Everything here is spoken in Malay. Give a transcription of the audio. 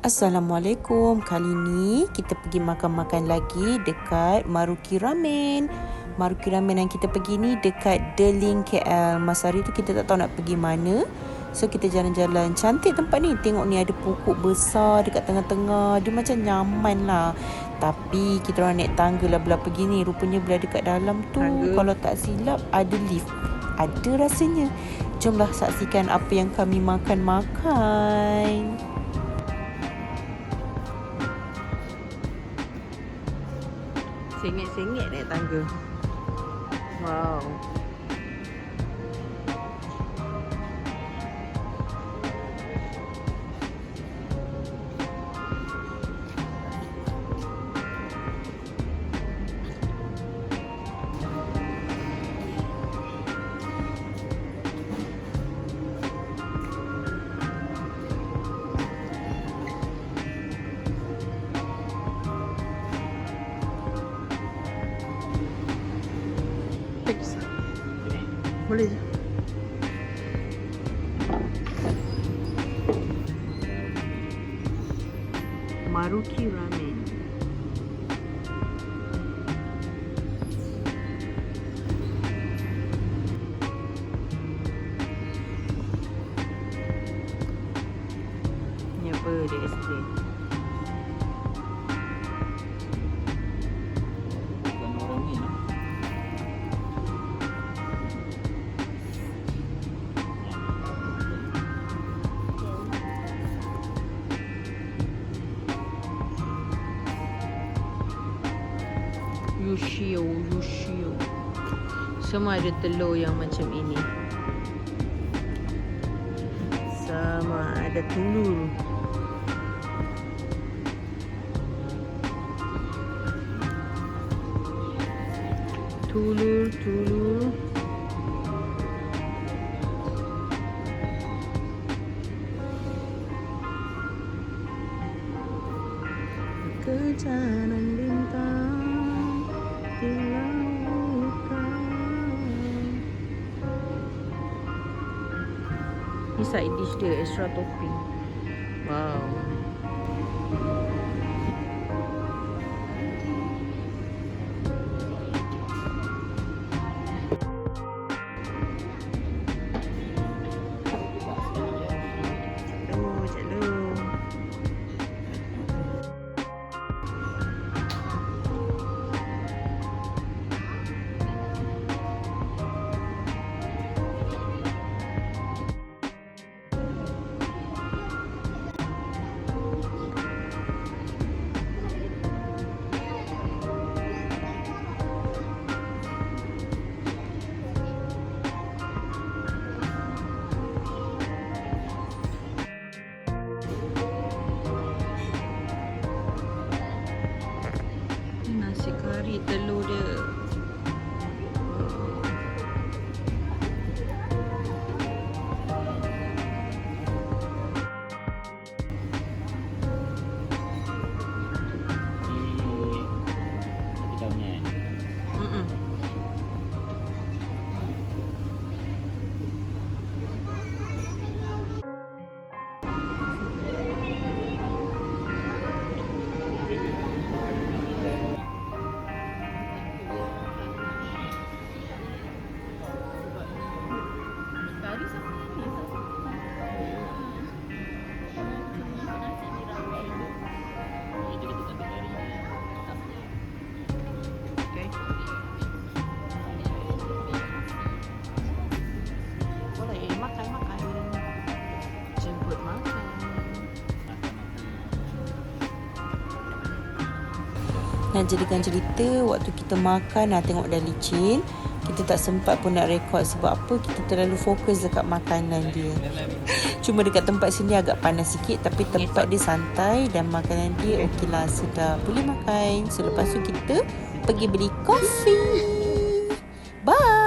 Assalamualaikum. Kali ni kita pergi makan-makan lagi dekat Maruki Ramen. Maruki Ramen yang kita pergi ni dekat Deling KL. Masa hari tu kita tak tahu nak pergi mana. So kita jalan-jalan. Cantik tempat ni. Tengok ni ada pokok besar dekat tengah-tengah. Dia macam nyaman lah. Tapi kita orang naik tangga lah belah pergi ni. Rupanya belah dekat dalam tu kalau tak silap ada lift. Ada rasanya. Jomlah saksikan apa yang kami makan-makan. Sengit-sengit naik tangga. Wow. Boleh je. Maruki Ramen. Ni apa dia explain? Yushio. Semua ada telur yang macam ini. Sama ada telur. Telur. Kejaran bintang di lautan. Ni side dish dia, extra topping. Wow. Nasi kari telur dia. Nak jadikan cerita, waktu kita makan, tengok dah licin. Kita tak sempat pun nak rekod. Sebab apa? Kita terlalu fokus dekat makanan dia. Cuma dekat tempat sini agak panas sikit. Tapi tempat dia santai dan makanan dia okeylah, sedap. Boleh makan. So lepas tu kita pergi beli kopi. Bye.